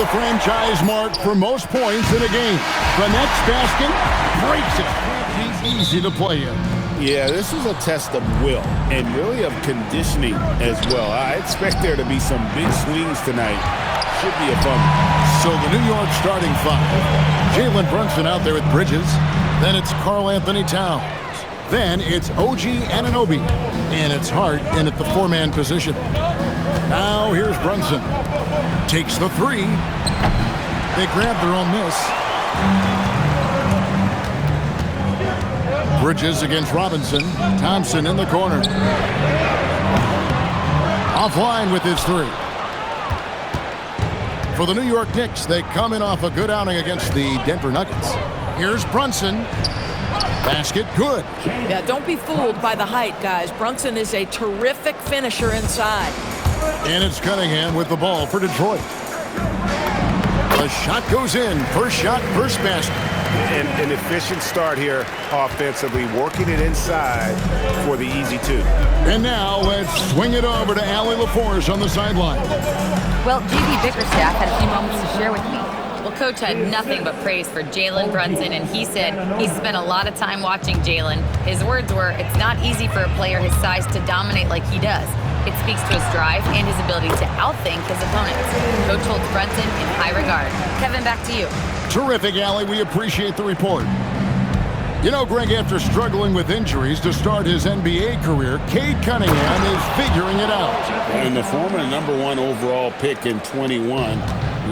the franchise mark for most points in a game. The next basket breaks it. He's easy to play in. Yeah, this is a test of will and really of conditioning as well. I expect there to be some big swings tonight. Should be a fun one. So the New York starting five. Jalen Brunson out there with Bridges. Then it's Karl Anthony Towns. Then it's OG Anunoby. And it's Hart in at the four-man position. Now here's Brunson. Takes the three. They grab their own miss. Bridges against Robinson. Thompson in the corner. Offline with his three. For the New York Knicks, they come in off a good outing against the Denver Nuggets. Here's Brunson. Basket good. Yeah, don't be fooled by the height, guys. Brunson is a terrific finisher inside. And it's Cunningham with the ball for Detroit. The shot goes in. First shot, first basket. An efficient start here offensively, working it inside for the easy two. And now let's swing it over to Allie LaForce on the sideline. Well, JV Bickerstaff had a few moments to share with me. Well, Coach had nothing but praise for Jalen Brunson, and he said he spent a lot of time watching Jalen. His words were, it's not easy for a player his size to dominate like he does. It speaks to his drive and his ability to outthink his opponents. Coach holds Brunson in high regard. Kevin, back to you. Terrific, Allie. We appreciate the report. You know, Greg, after struggling with injuries to start his NBA career, Cade Cunningham is figuring it out. And the former #1 overall pick in 21,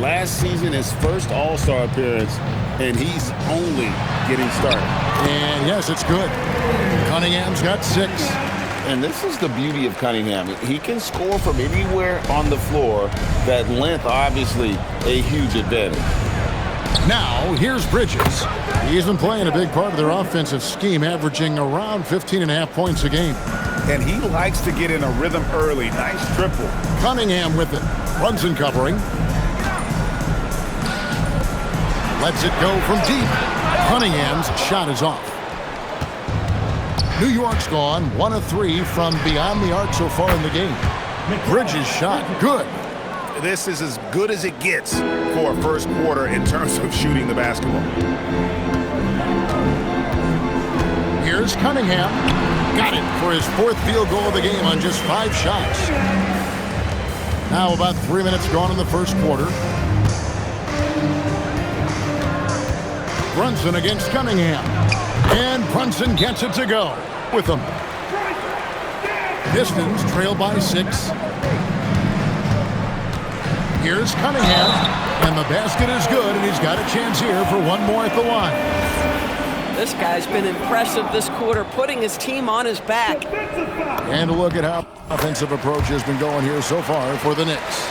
last season his first All-Star appearance, and he's only getting started. And yes, it's good. Cunningham's got 6. And this is the beauty of Cunningham. He can score from anywhere on the floor. That length, obviously, a huge advantage. Now, here's Bridges. He's been playing a big part of their offensive scheme, averaging around 15.5 points a game. And he likes to get in a rhythm early. Nice triple. Cunningham with it. Brunson covering. Lets it go from deep. Cunningham's shot is off. New York's gone 1 of 3 from beyond the arc so far in the game. Bridges' shot, good. This is as good as it gets for a first quarter in terms of shooting the basketball. Here's Cunningham. Got it for his 4th field goal of the game on just 5 shots. Now about 3 minutes gone in the first quarter. Brunson against Cunningham. And Brunson gets it to go with them. Pistons trail by 6. Here's Cunningham, and the basket is good, and he's got a chance here for one more at the line. This guy's been impressive this quarter, putting his team on his back. And a look at how offensive approach has been going here so far for the Knicks.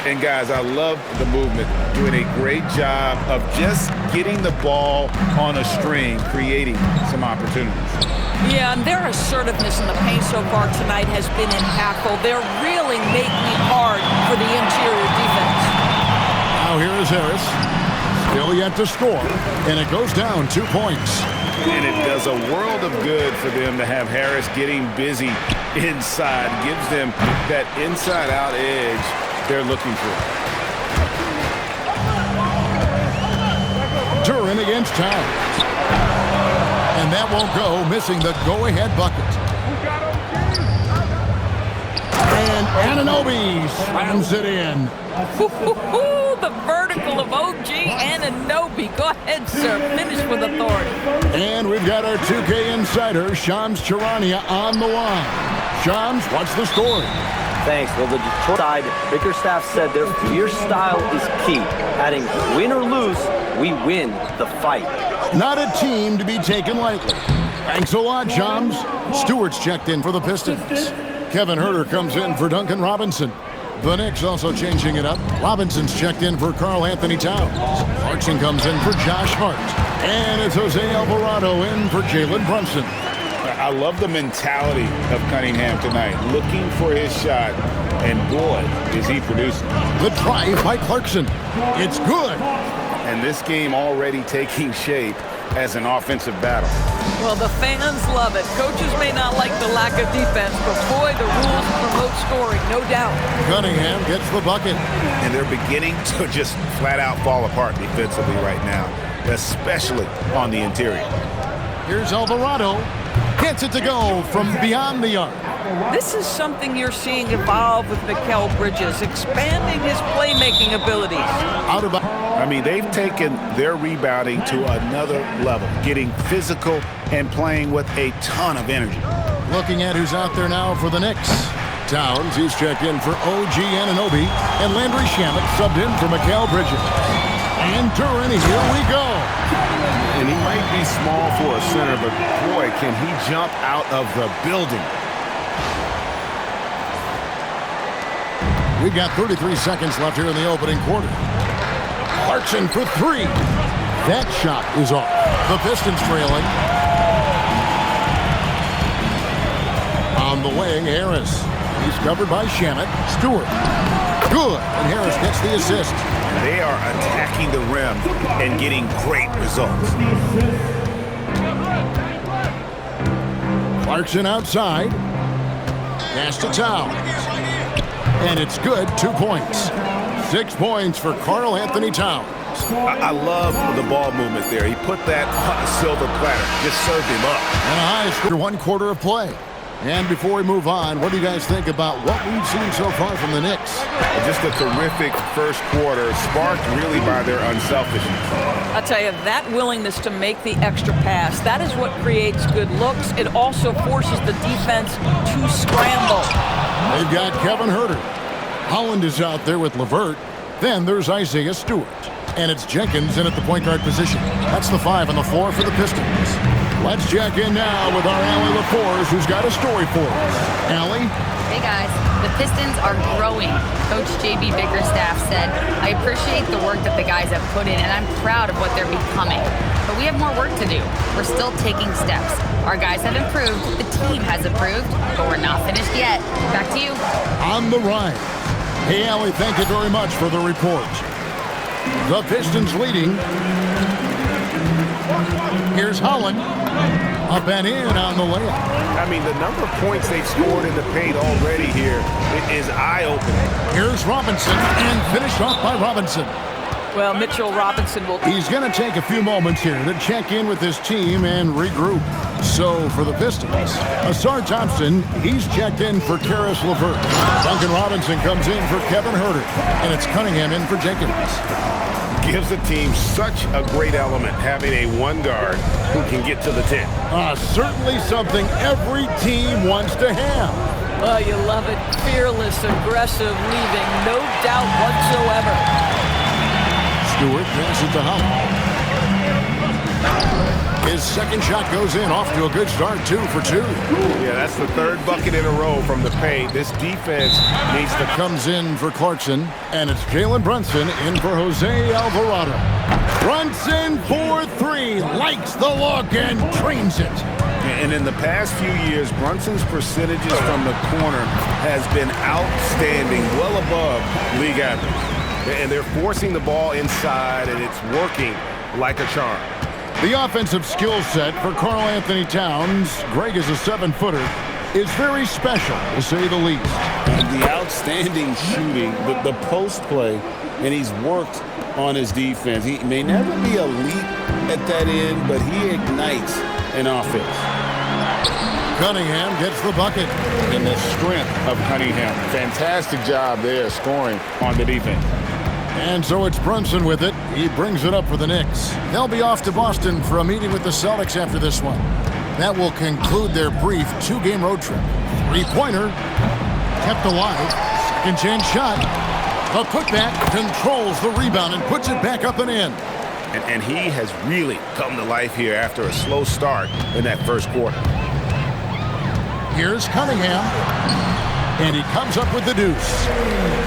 And guys, I love the movement, doing a great job of just getting the ball on a string, creating some opportunities. Yeah, and their assertiveness in the paint so far tonight has been impactful. They're really making it hard for the interior defense. Now here is Harris. Still yet to score, and it goes down 2 points. And it does a world of good for them to have Harris getting busy inside. Gives them that inside-out edge they're looking for. Duran against Towns. And that won't go, missing the go-ahead bucket. And Anunoby slams it in. The vertical of OG Anunoby. Go ahead, sir. Finish with authority. And we've got our 2K insider, Shams Charania, on the line. Shams, what's the story? Thanks. Well, the Detroit side, Bickerstaff said their fierce style is key. Adding win or lose, we win the fight. Not a team to be taken lightly. Thanks a lot, Shams. Stewart's checked in for the Pistons. Kevin Huerter comes in for Duncan Robinson. The Knicks also changing it up. Robinson's checked in for Karl Anthony Towns. Clarkson comes in for Josh Hart. And it's Jose Alvarado in for Jalen Brunson. I love the mentality of Cunningham tonight, looking for his shot, and boy, is he producing. The drive by Clarkson. It's good. And this game already taking shape as an offensive battle. Well, the fans love it. Coaches may not like the lack of defense, but boy, the rules promote scoring, no doubt. Cunningham gets the bucket. And they're beginning to just flat out fall apart defensively right now, especially on the interior. Here's Alvarado. Gets it to go from beyond the arc. This is something you're seeing evolve with Mikal Bridges, expanding his playmaking abilities. Out of I mean, they've taken their rebounding to another level, getting physical and playing with a ton of energy. Looking at who's out there now for the Knicks. Towns, he's checked in for OG Anunoby, and Landry Shamet subbed in for Mikal Bridges. And Duran, here we go. And he might be small for a center, but boy, can he jump out of the building. We've got 33 seconds left here in the opening quarter. Clarkson for three. That shot is off. The Pistons trailing. On the wing, Harris. He's covered by Shamet. Stewart. Good. And Harris gets the assist. They are attacking the rim and getting great results. Clarkson outside. Pass to Towns. And it's good. 2 points. 6 points for Karl Anthony Towns. I love the ball movement there. He put that on a silver platter, just served him up. And a high score, 1 quarter of play. And before we move on, what do you guys think about what we've seen so far from the Knicks? Just a terrific first quarter, sparked really by their unselfishness. I'll tell you, that willingness to make the extra pass, that is what creates good looks. It also forces the defense to scramble. They've got Kevin Huerter. Holland is out there with LeVert. Then there's Isaiah Stewart. And it's Jenkins in at the point guard position. That's the 5 on the floor for the Pistons. Let's check in now with our Allie LaForce, who's got a story for us. Allie? Hey guys, the Pistons are growing. Coach JB Bickerstaff said, I appreciate the work that the guys have put in and I'm proud of what they're becoming. But we have more work to do. We're still taking steps. Our guys have improved, the team has improved, but we're not finished yet. Back to you. On the right. Hey, Allie, thank you very much for the report. The Pistons leading. Here's Holland. Up and in on the layup. I mean, the number of points they've scored in the paint already here is eye-opening. Here's Robinson, and finished off by Robinson. Well, Mitchell Robinson will... He's going to take a few moments here to check in with his team and regroup. So, for the Pistons, Asar Thompson, he's checked in for Karis LeVert. Duncan Robinson comes in for Kevin Huerter. And it's Cunningham in for Jenkins. Gives the team such a great element having a one guard who can get to the 10. Certainly something every team wants to have. Oh, you love it. Fearless, aggressive, leaving no doubt whatsoever. Stewart passes to Holland. His second shot goes in, off to a good start, 2 for 2. Yeah, that's the third bucket in a row from the paint. This defense needs to... Comes in for Clarkson, and it's Jalen Brunson in for Jose Alvarado. Brunson for 3, likes the look and trains it. And in the past few years, Brunson's percentages from the corner has been outstanding, well above league average. And they're forcing the ball inside, and it's working like a charm. The offensive skill set for Karl Anthony Towns, Greg is a 7-footer, is very special, to say the least. And the outstanding shooting, the post play, and he's worked on his defense. He may never be elite at that end, but he ignites an offense. Cunningham gets the bucket. And the strength of Cunningham. Fantastic job there scoring on the defense. And so it's Brunson with it. He brings it up for the Knicks. They'll be off to Boston for a meeting with the Celtics after this one. That will conclude their brief 2-game road trip. 3-pointer, kept alive, second chance shot. The putback controls the rebound and puts it back up and in. And he has really come to life here after a slow start in that first quarter. Here's Cunningham. And he comes up with the deuce.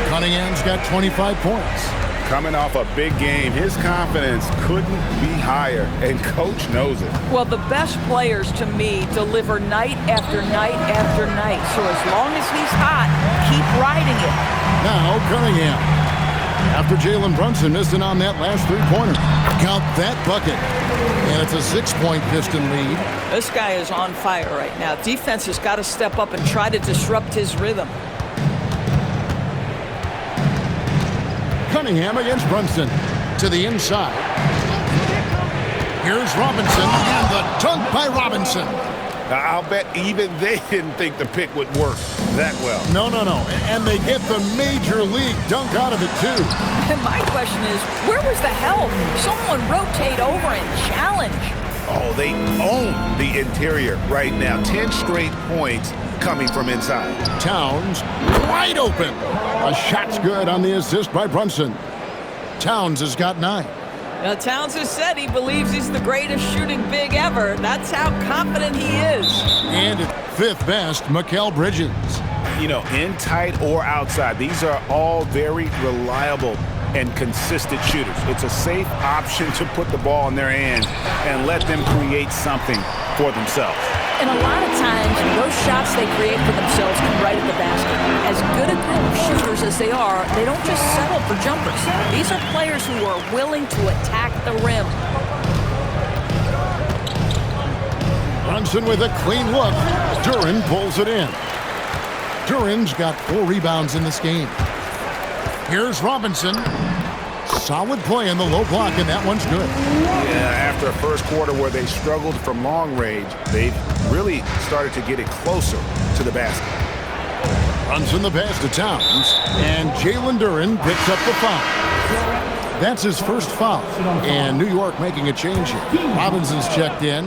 Cunningham's got 25 points. Coming off a big game, his confidence couldn't be higher, and Coach knows it. Well, the best players, to me, deliver night after night after night. So as long as he's hot, keep riding it. Now Cunningham. after Jalen Brunson missing on that last three-pointer. Count that bucket. And it's a 6-point Piston lead. This guy is on fire right now. Defense has got to step up and try to disrupt his rhythm. Cunningham against Brunson to the inside. Here's Robinson, and the dunk by Robinson. I'll bet even they didn't think the pick would work that well. No. And they get the major league dunk out of it, too. And my question is, where was the help? Someone rotate over and challenge. Oh, they own the interior right now. 10 straight points coming from inside. Towns wide open. A shot's good on the assist by Brunson. Towns has got 9. Now, Towns has said he believes he's the greatest shooting big ever. That's how confident he is. And at 5th best, Mikal Bridges. You know, in tight or outside, these are all very reliable and consistent shooters. It's a safe option to put the ball in their hands and let them create something for themselves. And a lot of times, those shots they create for themselves come right at the basket. As good a group of shooters as they are, they don't just settle for jumpers. These are players who are willing to attack the rim. Brunson with a clean look. Duren pulls it in. Duren's got 4 rebounds in this game. Here's Robinson. Solid play in the low block, and that one's good. Yeah, after a first quarter where they struggled from long range, they've really started to get it closer to the basket. Brunson the pass to Towns, and Jalen Duren picks up the foul. That's his first foul, and New York making a change here. Robinson's checked in.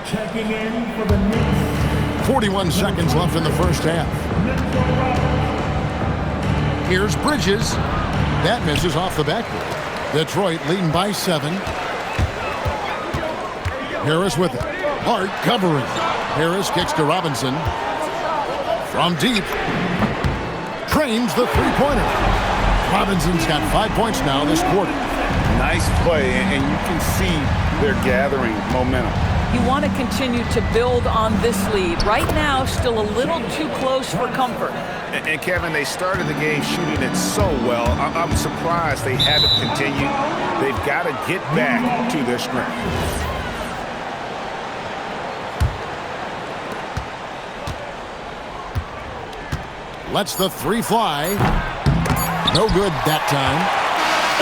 Checking in for the Knicks. 41 seconds left in the first half. Here's Bridges. That misses off the backboard. Detroit leading by 7. Harris with it. Hart covering. Harris kicks to Robinson. From deep. Trains the three-pointer. Robinson's got 5 points now this quarter. Nice play, and you can see they're gathering momentum. You want to continue to build on this lead. Right now, still a little too close for comfort. And Kevin, they started the game shooting it so well. I'm surprised they haven't continued. They've got to get back to their strength. Lets the 3 fly. No good that time.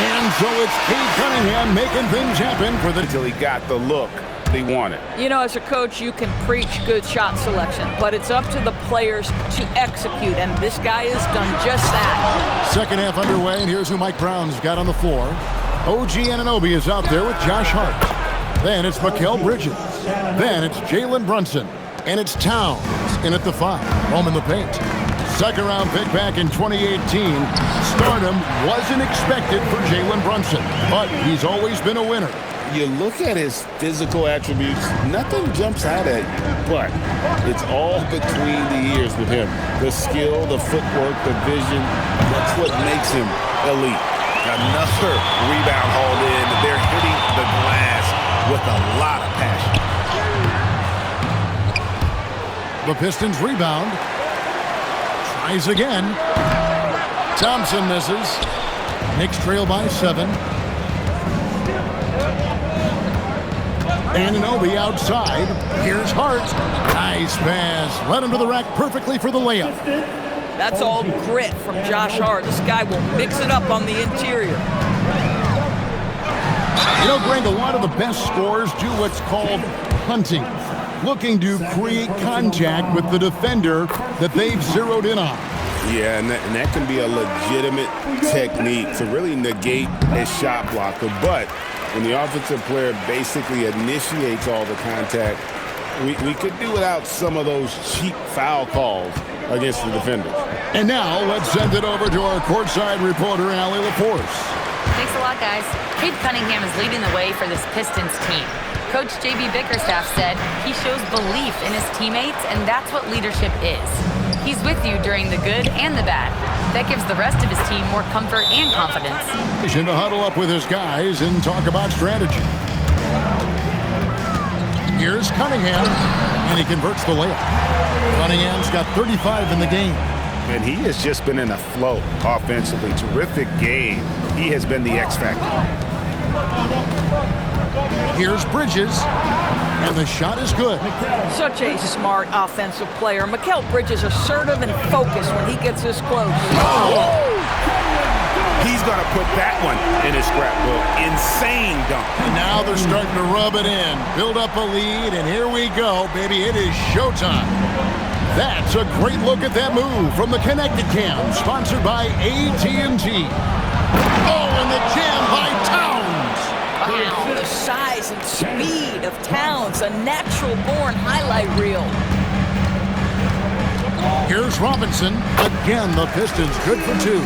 And so it's Cade Cunningham making things happen for the... Until he got the look they wanted. You know, as a coach, you can preach good shot selection, but it's up to the players to execute, and this guy has done just that. Second half underway, and here's who Mike Brown's got on the floor. OG Anunoby is out there with Josh Hart. Then it's Mikal Bridges. Then it's Jalen Brunson. And it's Towns in at the 5. Home in the paint. Second round pick back in 2018. Stardom wasn't expected for Jalen Brunson, but he's always been a winner. You look at his physical attributes, nothing jumps out at you, but it's all between the ears with him. The skill, the footwork, the vision, that's what makes him elite. Another rebound hauled in. They're hitting the glass with a lot of passion. The Pistons rebound. Tries again. Thompson misses. Knicks trail by 7. Anunoby outside. Here's Hart. Nice pass. Led him to the rack perfectly for the layup. That's all grit from Josh Hart. This guy will mix it up on the interior. You know, Greg, a lot of the best scorers do what's called hunting. Looking to create contact with the defender that they've zeroed in on. Yeah, and that can be a legitimate technique to really negate a shot blocker. But when the offensive player basically initiates all the contact, we could do without some of those cheap foul calls against the defenders. And now let's send it over to our courtside reporter, Allie LaForce. Thanks a lot, guys. Cade Cunningham is leading the way for this Pistons team. Coach J.B. Bickerstaff said he shows belief in his teammates, and that's what leadership is. He's with you during the good and the bad. That gives the rest of his team more comfort and confidence. He's going to huddle up with his guys and talk about strategy. Here's Cunningham, and he converts the layup. Cunningham's got 35 in the game. And he has just been in a flow offensively. Terrific game. He has been the X factor. Here's Bridges, and the shot is good. Such a smart offensive player. Mikal Bridges assertive and focused when he gets this close. He's going to put that one in his scrapbook. Insane dunk. And now they're starting to rub it in, build up a lead, and here we go, baby. It is showtime. That's a great look at that move from the Connected Cam, sponsored by AT&T. Oh, and the jam by Towns. Wow, the size and speed of Towns, a natural-born highlight reel. Here's Robinson. Again, the Pistons good for two.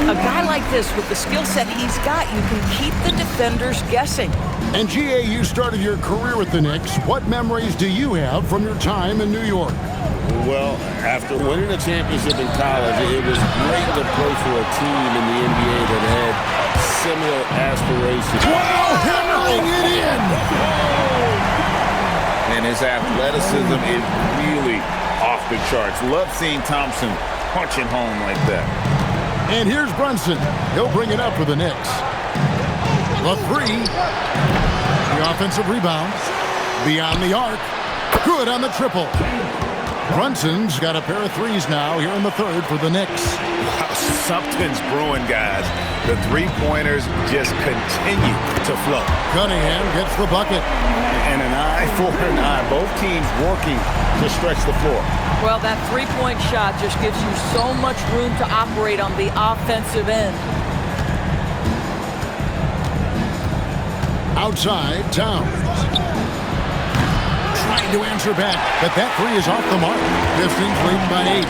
A guy like this, with the skill set he's got, you can keep the defenders guessing. And G.A., you started your career with the Knicks. What memories do you have from your time in New York? Well, after winning a championship in college, it was great to play for a team in the NBA that had similar aspirations. Wow, hammering it in! And his athleticism is really off the charts. Love seeing Thompson punching home like that. And here's Brunson. He'll bring it up for the Knicks. The three. The offensive rebound. Beyond the arc. Good on the triple. Brunson's got a pair of threes now here in the third for the Knicks. Wow, something's brewing, guys. The three-pointers just continue to flow. Cunningham gets the bucket. And an eye for an eye. Both teams working to stretch the floor. Well, that three-point shot just gives you so much room to operate on the offensive end. Outside, Towns. Trying to answer back, but that three is off the mark. Pistons lead by 8.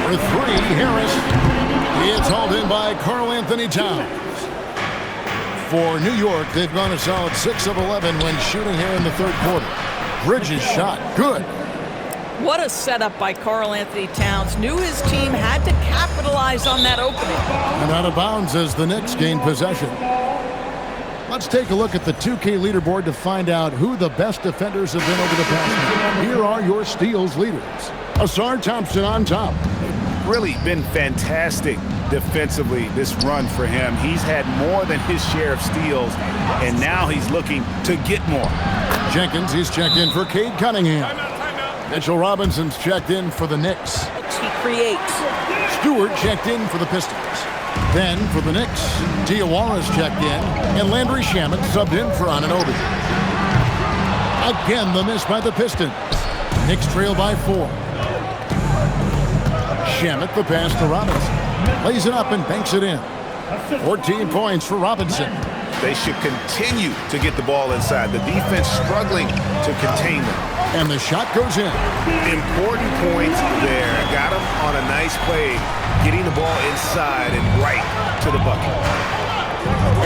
For three, Harris. It's hauled in by Karl Anthony Towns. For New York, they've gone a solid 6 of 11 when shooting here in the third quarter. Bridges shot, good. What a setup by Karl Anthony Towns. Knew his team had to capitalize on that opening. And out of bounds as the Knicks gain possession. Let's take a look at the 2K leaderboard to find out who the best defenders have been over the past week. Here are your steals leaders. Asar Thompson on top. Really been fantastic defensively this run for him. He's had more than his share of steals, and now he's looking to get more. Jenkins, he's checked in for Cade Cunningham. Mitchell Robinson's checked in for the Knicks. He creates. Stewart checked in for the Pistons. Then for the Knicks, Diawara's checked in, and Landry Shamet subbed in for Anunoby. Again, the miss by the Pistons. Knicks trail by 4. Shamet, the pass to Robinson. Lays it up and banks it in. 14 points for Robinson. They should continue to get the ball inside. The defense struggling to contain them. And the shot goes in. Important points there. Got him on a nice play, getting the ball inside and right to the bucket.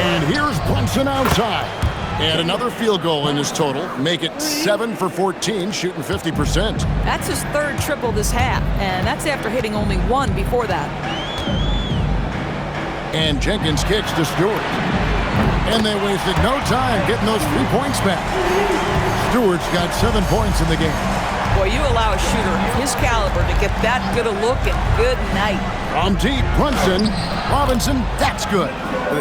And here's Brunson outside. And another field goal in his total. Make it 7 for 14, shooting 50%. That's his third triple this half, and that's after hitting only one before that. And Jenkins kicks to Stewart. And they wasted no time getting those 3 points back. Stewart's got 7 points in the game. Boy, you allow a shooter of his caliber to get that good a look, and good night. From deep, Brunson, Robinson, that's good.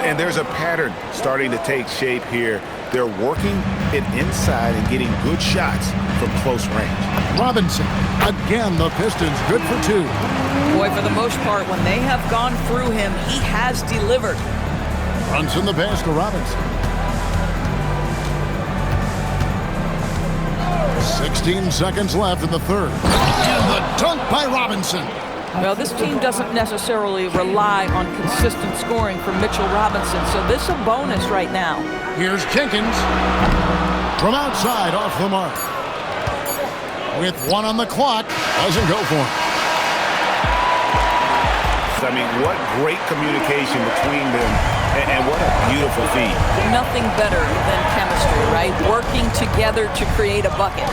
And there's a pattern starting to take shape here. They're working it inside and getting good shots from close range. Robinson, again, the Pistons good for 2. Boy, for the most part, when they have gone through him, he has delivered. Brunson the pass to Robinson. 16 seconds left in the third. And the dunk by Robinson. Well, this team doesn't necessarily rely on consistent scoring from Mitchell Robinson, so this is a bonus right now. Here's Jenkins. From outside, off the mark. With 1 on the clock, doesn't go for him. I mean, what great communication between them, and what a beautiful feed. Nothing better than chemistry, right? Working together to create a bucket.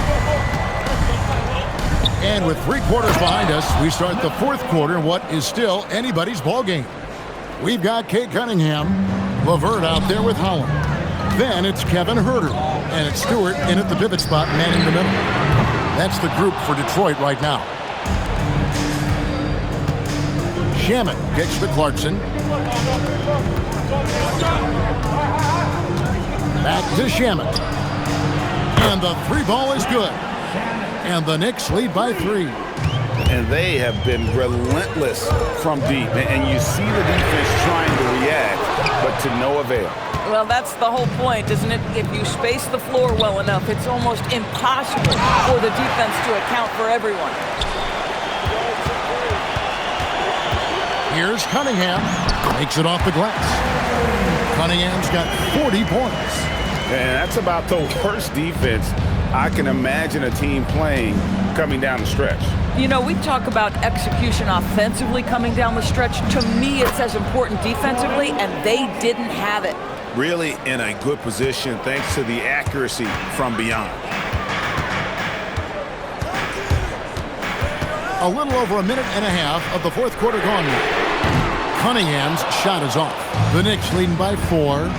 And with 3 quarters behind us, we start the fourth quarter in what is still anybody's ball game. We've got Cade Cunningham, LeVert out there with Holland. Then it's Kevin Huerter, and it's Stewart in at the pivot spot, manning the middle. That's the group for Detroit right now. Shamet kicks to Clarkson. Back to Shamet. And the three ball is good. And the Knicks lead by 3. And they have been relentless from deep. And you see the defense trying to react, but to no avail. Well, that's the whole point, isn't it? If you space the floor well enough, it's almost impossible for the defense to account for everyone. Here's Cunningham. Makes it off the glass. Cunningham's got 40 points. And that's about the worst defense I can imagine a team playing coming down the stretch. You know, we talk about execution offensively coming down the stretch. To me, it's as important defensively, and they didn't have it. Really in a good position thanks to the accuracy from beyond. A little over a minute and a half of the fourth quarter gone now. Cunningham's shot is off. The Knicks leading by 4.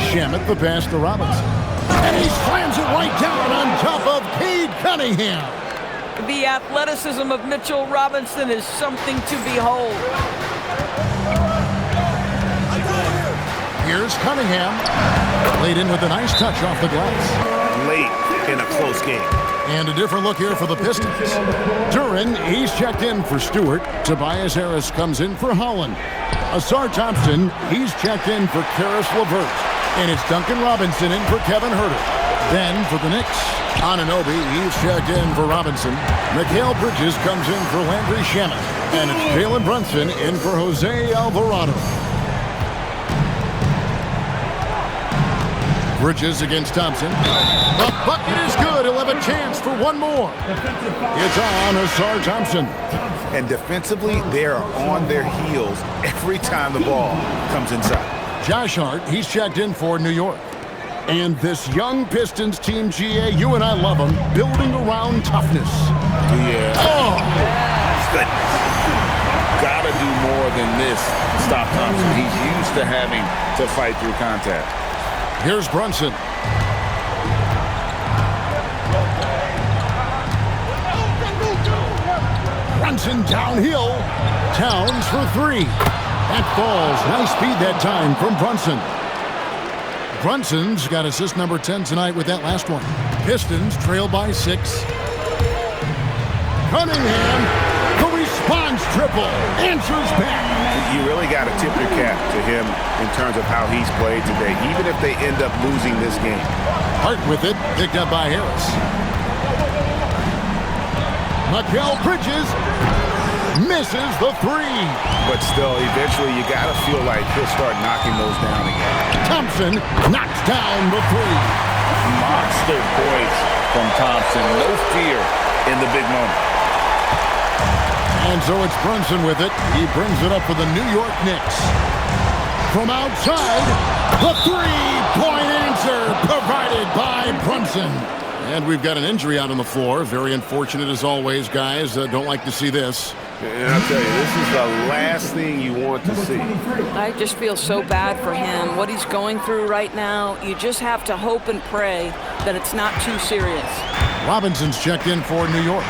Shamet the pass to Robinson. And he slams it right down on top of Cade Cunningham. The athleticism of Mitchell Robinson is something to behold. Here's Cunningham. Laid in with a nice touch off the glass. Late in a close game. And a different look here for the Pistons. Duran, he's checked in for Stewart. Tobias Harris comes in for Holland. Asar Thompson, he's checked in for Karis LeVert. And it's Duncan Robinson in for Kevin Huerter. Then for the Knicks, Anunoby, he's checked in for Robinson. Mikal Bridges comes in for Landry Shamet. And it's Jalen Brunson in for Jose Alvarado. Bridges against Thompson. The bucket is good. He'll have a chance for one more. It's on Asar Thompson. And defensively, they are on their heels every time the ball comes inside. Josh Hart, he's checked in for New York. And this young Pistons team, GA, you and I love them, building around toughness. Yeah. Oh! Goodness. Gotta do more than this to stop Thompson. He's used to having to fight through contact. Here's Brunson. Brunson downhill. Towns for 3. That falls. Nice speed that time from Brunson. Brunson's got assist number 10 tonight with that last one. Pistons trail by 6. Cunningham, the response triple, answers back. You really got to tip your cap to him in terms of how he's played today, even if they end up losing this game. Hart with it, picked up by Harris. Mikal Bridges misses the 3. But still, eventually you got to feel like he'll start knocking those down again. Thompson knocks down the 3. Monster points from Thompson. No fear in the big moment. And so it's Brunson with it. He brings it up for the New York Knicks. From outside, the 3-point answer provided by Brunson. And we've got an injury out on the floor. Very unfortunate as always, guys. Don't like to see this. And I'll tell you, this is the last thing you want to see. I just feel so bad for him. What he's going through right now, you just have to hope and pray that it's not too serious. Robinson's checked in for New York.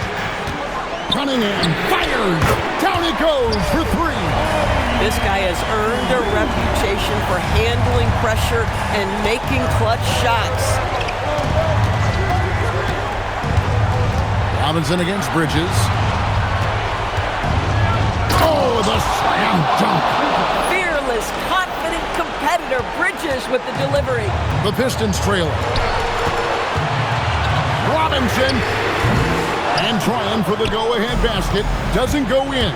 Cunningham fires. Down it goes for 3. This guy has earned a reputation for handling pressure and making clutch shots. Robinson against Bridges. Oh, the slam dunk. Fearless, confident competitor. Bridges with the delivery. The Pistons trail. Robinson. And trying for the go-ahead basket. Doesn't go in.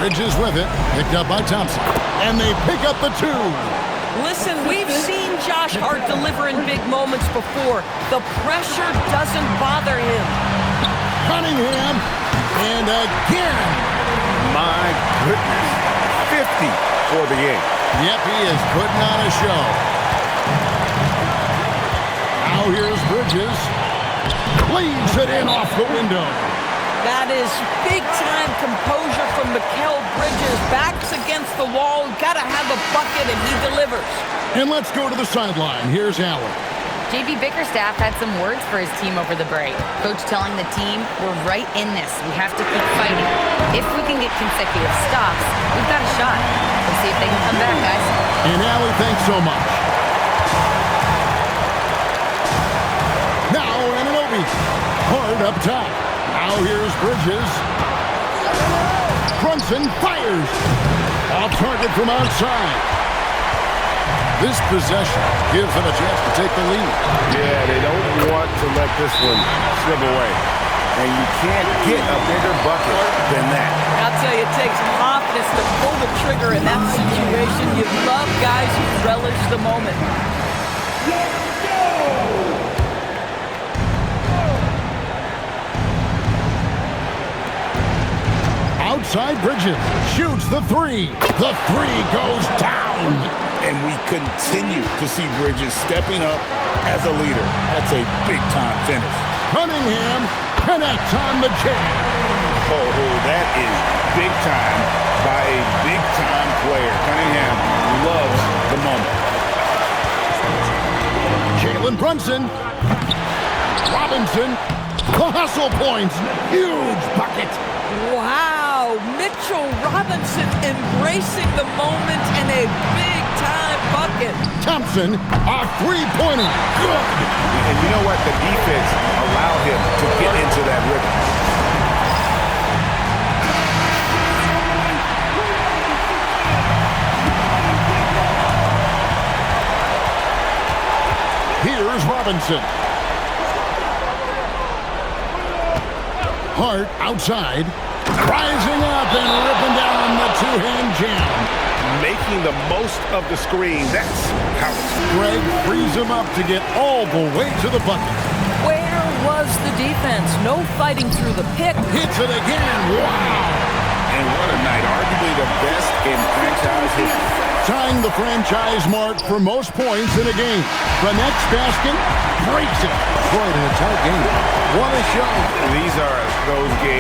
Bridges with it. Picked up by Thompson. And they pick up the 2. Listen, we've seen Josh Hart deliver in big moments before. The pressure doesn't bother him. Cunningham. And again. My goodness. 50 for the game. Yep, he is putting on a show. Now here's Bridges. Leaves it in off the window. That is big-time composure from Mikal Bridges. Backs against the wall. Got to have a bucket, and he delivers. And let's go to the sideline. Here's Allen. JB Bickerstaff had some words for his team over the break. Coach telling the team, we're right in this. We have to keep fighting. If we can get consecutive stops, we've got a shot. We'll see if they can come back, guys. And Allie, thanks so much. Now Ananobi. Hard up top. Now here's Bridges. Brunson fires. Off target from outside. This possession gives them a chance to take the lead. Yeah, they don't want to let this one slip away. And you can't get a bigger bucket than that. I'll tell you, it takes confidence to pull the trigger in that situation. You love guys who relish the moment. Outside Bridges shoots the three. The three goes down. And we continue to see Bridges stepping up as a leader. That's a big-time finish. Cunningham connects on the jam. Oh, that is big time by a big-time player. Cunningham loves the moment. Jalen Brunson. Robinson. The hustle points. Huge bucket. Wow, Mitchell Robinson embracing the moment in a big-time bucket. Thompson, a three-pointer. Good. And you know what? The defense allowed him to get into that rhythm. Here's Robinson. Hart outside. Rising up and ripping down the two-hand jam. Making the most of the screen. That's how it's. Greg frees him up to get all the way to the bucket. Where was the defense? No fighting through the pick. Hits it again. Wow. And what a night. Arguably the best in franchise history. Tying the franchise mark for most points in a game. The next basket breaks it. Quite a tight game. What a show. These are those games.